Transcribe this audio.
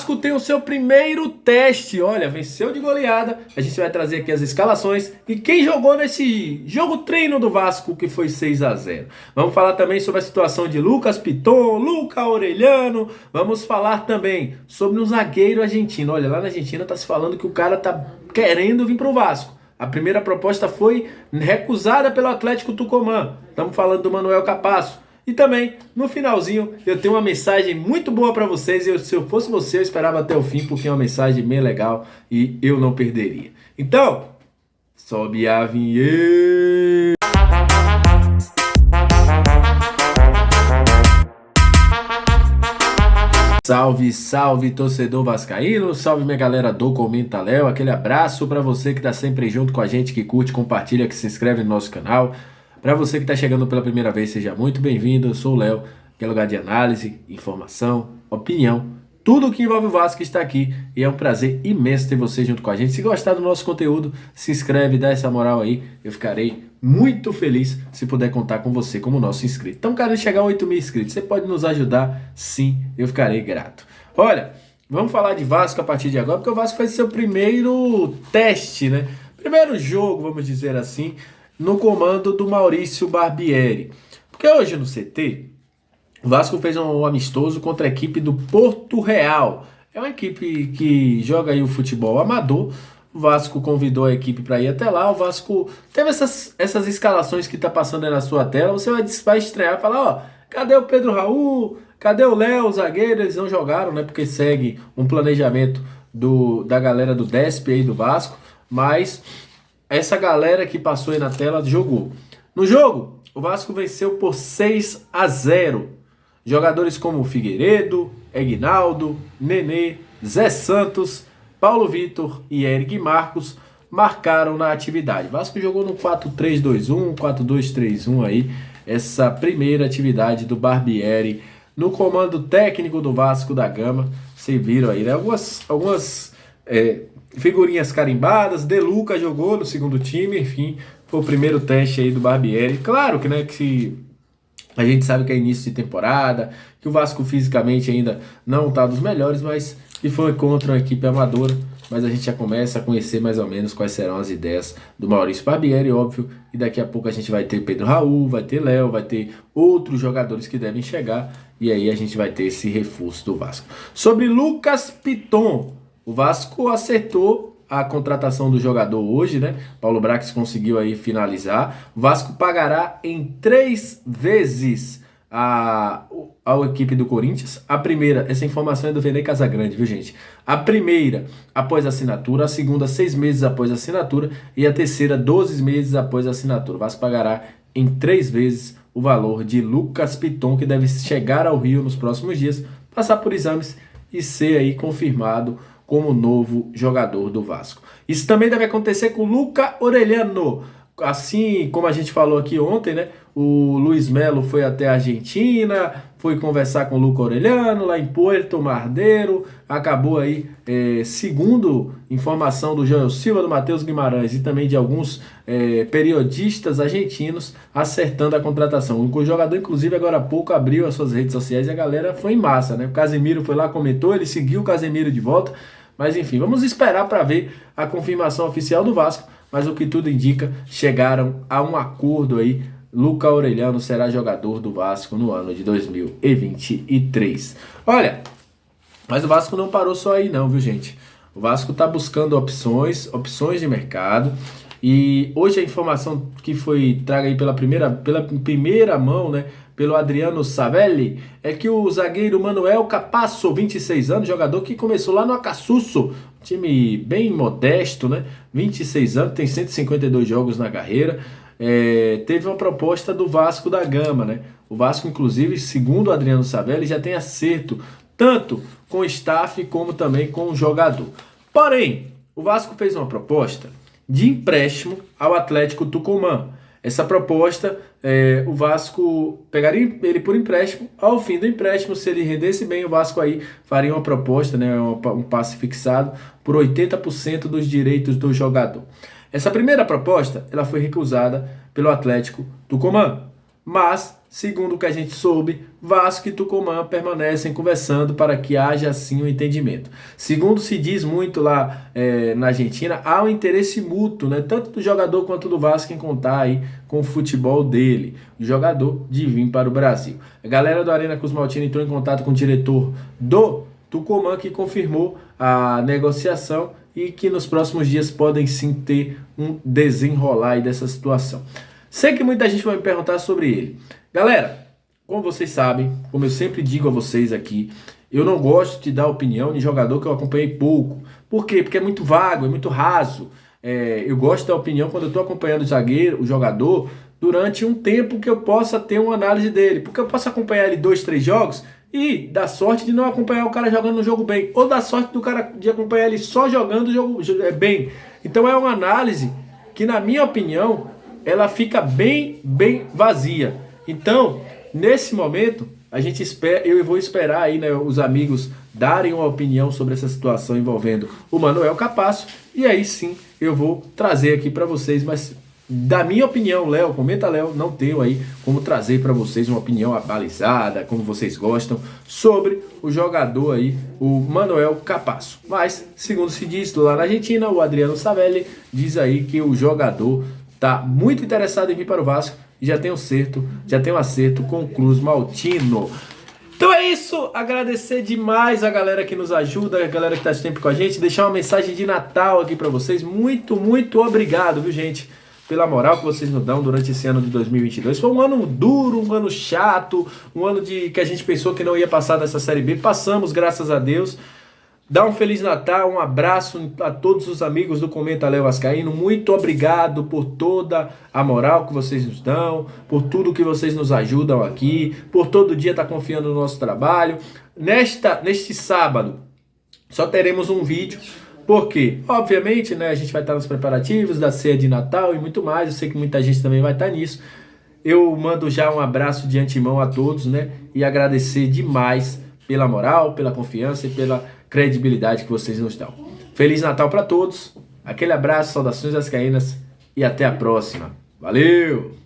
Vasco tem o seu primeiro teste, olha, venceu de goleada. A gente vai trazer aqui as escalações e quem jogou nesse jogo treino do Vasco, que foi 6-0. Vamos falar também sobre a situação de Lucas Piton, Luca Orellano. Vamos falar também sobre um zagueiro argentino. Olha, lá na Argentina tá se falando que o cara tá querendo vir pro Vasco. A primeira proposta foi recusada pelo Atlético Tucumã. Estamos falando do Manuel Capasso. E também, no finalzinho, eu tenho uma mensagem muito boa para vocês. Se eu fosse você, eu esperava até o fim, porque é uma mensagem bem legal e eu não perderia. Então, sobe a vinheta! Salve, salve, torcedor vascaíno, salve minha galera do Comenta Léo, aquele abraço para você que tá sempre junto com a gente, que curte, compartilha, que se inscreve no nosso canal. Para você que está chegando pela primeira vez, seja muito bem-vindo. Eu sou o Léo, que é lugar de análise, informação, opinião. Tudo que envolve o Vasco está aqui e é um prazer imenso ter você junto com a gente. Se gostar do nosso conteúdo, se inscreve, dá essa moral aí. Eu ficarei muito feliz se puder contar com você como nosso inscrito. Então, querendo chegar a 8 mil inscritos, você pode nos ajudar? Sim, eu ficarei grato. Olha, vamos falar de Vasco a partir de agora, porque o Vasco fez seu primeiro teste, né? Primeiro jogo, vamos dizer assim, no comando do Maurício Barbieri. Porque hoje no CT, o Vasco fez um amistoso contra a equipe do Porto Real. É uma equipe que joga aí o futebol amador. O Vasco convidou a equipe para ir até lá. O Vasco teve essas escalações que tá passando aí na sua tela. Você vai estrear e falar, ó, cadê o Pedro Raul? Cadê o Léo, o zagueiro? Eles não jogaram, né? Porque segue um planejamento da galera do DESP aí do Vasco. Mas essa galera que passou aí na tela jogou. No jogo, o Vasco venceu por 6-0. Jogadores como Figueiredo, Egnaldo, Nenê, Zé Santos, Paulo Vitor e Eric Marcos marcaram na atividade. O Vasco jogou no 4-3-2-1, 4-2-3-1 aí, essa primeira atividade do Barbieri no comando técnico do Vasco da Gama. Vocês viram aí, né? Algumas figurinhas carimbadas. De Luca jogou no segundo time, enfim, foi o primeiro teste aí do Barbieri. Claro que, né, que a gente sabe que é início de temporada, que o Vasco fisicamente ainda não está dos melhores, mas que foi contra uma equipe amadora. Mas a gente já começa a conhecer mais ou menos quais serão as ideias do Maurício Barbieri, óbvio. E daqui a pouco a gente vai ter Pedro Raul, vai ter Léo, vai ter outros jogadores que devem chegar. E aí a gente vai ter esse reforço do Vasco. Sobre Lucas Piton, o Vasco acertou a contratação do jogador hoje, né? Paulo Brax conseguiu aí finalizar. O Vasco pagará em 3 vezes a equipe do Corinthians. A primeira, essa informação é do Vene Casagrande, viu, gente? A primeira, após a assinatura. A segunda, 6 meses após a assinatura. E a terceira, 12 meses após a assinatura. O Vasco pagará em 3 vezes o valor de Lucas Piton, que deve chegar ao Rio nos próximos dias, passar por exames e ser aí confirmado como novo jogador do Vasco. Isso também deve acontecer com o Luca Orellano. Assim como a gente falou aqui ontem, né? O Luiz Melo foi até a Argentina, foi conversar com o Luca Orellano lá em Puerto Madero, acabou aí, segundo informação do Joel Silva, do Matheus Guimarães e também de alguns periodistas argentinos, acertando a contratação. O jogador, inclusive, agora há pouco abriu as suas redes sociais e a galera foi em massa, né? O Casemiro foi lá, comentou, ele seguiu o Casemiro de volta, mas enfim, vamos esperar para ver a confirmação oficial do Vasco, mas o que tudo indica, chegaram a um acordo aí. Luca Orellano será jogador do Vasco no ano de 2023. Olha, mas o Vasco não parou só aí não, viu, gente? O Vasco está buscando opções de mercado. E hoje a informação que foi traga aí pela primeira mão, né, pelo Adriano Savelli, é que o zagueiro Manuel Capasso, 26 anos, jogador que começou lá no Acassuso, time bem modesto, né? 26 anos, tem 152 jogos na carreira. Teve uma proposta do Vasco da Gama, né? O Vasco, inclusive, segundo o Adriano Savelli, já tem acerto tanto com o staff como também com o jogador. Porém, o Vasco fez uma proposta de empréstimo ao Atlético Tucumã. Essa proposta, o Vasco pegaria ele por empréstimo. Ao fim do empréstimo, se ele rendesse bem, o Vasco aí faria uma proposta, né, um passe fixado por 80% dos direitos do jogador. Essa primeira proposta ela foi recusada pelo Atlético Tucumã. mas, segundo o que a gente soube, Vasco e Tucumã permanecem conversando para que haja assim um entendimento. Segundo se diz muito lá na Argentina, há um interesse mútuo, né, tanto do jogador quanto do Vasco em contar aí com o futebol dele, o jogador de vir para o Brasil. A galera do Arena Cruz Maltina entrou em contato com o diretor do Tucumã, que confirmou a negociação e que nos próximos dias podem sim ter um desenrolar aí dessa situação. Sei que muita gente vai me perguntar sobre ele. Galera, como vocês sabem, como eu sempre digo a vocês aqui, eu não gosto de dar opinião de jogador que eu acompanhei pouco. Por quê? Porque é muito vago, é muito raso. Eu gosto da opinião quando eu estou acompanhando o zagueiro, o jogador, durante um tempo que eu possa ter uma análise dele. Porque eu posso acompanhar ele 2, 3 jogos e dar sorte de não acompanhar o cara jogando no jogo bem. Ou dar sorte do cara de acompanhar ele só jogando o jogo bem. Então é uma análise que, na minha opinião, ela fica bem vazia. Então, nesse momento, a gente espera, eu vou esperar aí, né, os amigos darem uma opinião sobre essa situação envolvendo o Manuel Capasso, e aí sim eu vou trazer aqui para vocês, mas da minha opinião, Léo, comenta Léo, não tenho aí como trazer para vocês uma opinião abalizada, como vocês gostam, sobre o jogador aí, o Manuel Capasso. Mas, segundo se diz lá na Argentina, o Adriano Savelli diz aí que o jogador tá muito interessado em vir para o Vasco e já tem um acerto com o Cruz Maltino. Então é isso, agradecer demais a galera que nos ajuda, a galera que está sempre com a gente, deixar uma mensagem de Natal aqui para vocês. Muito obrigado, viu, gente, pela moral que vocês nos dão durante esse ano de 2022. Foi um ano duro, um ano chato, um ano que a gente pensou que não ia passar dessa Série B. Passamos, graças a Deus. Dá um Feliz Natal, um abraço a todos os amigos do Comenta Léo Vascaíno. Muito obrigado por toda a moral que vocês nos dão, por tudo que vocês nos ajudam aqui, por todo dia estar confiando no nosso trabalho. Neste sábado, só teremos um vídeo, porque, obviamente, né, a gente vai estar nos preparativos da ceia de Natal e muito mais. Eu sei que muita gente também vai estar nisso. Eu mando já um abraço de antemão a todos, né, e agradecer demais pela moral, pela confiança e pela credibilidade que vocês nos dão. Feliz Natal para todos, aquele abraço, saudações vascaínas e até a próxima. Valeu!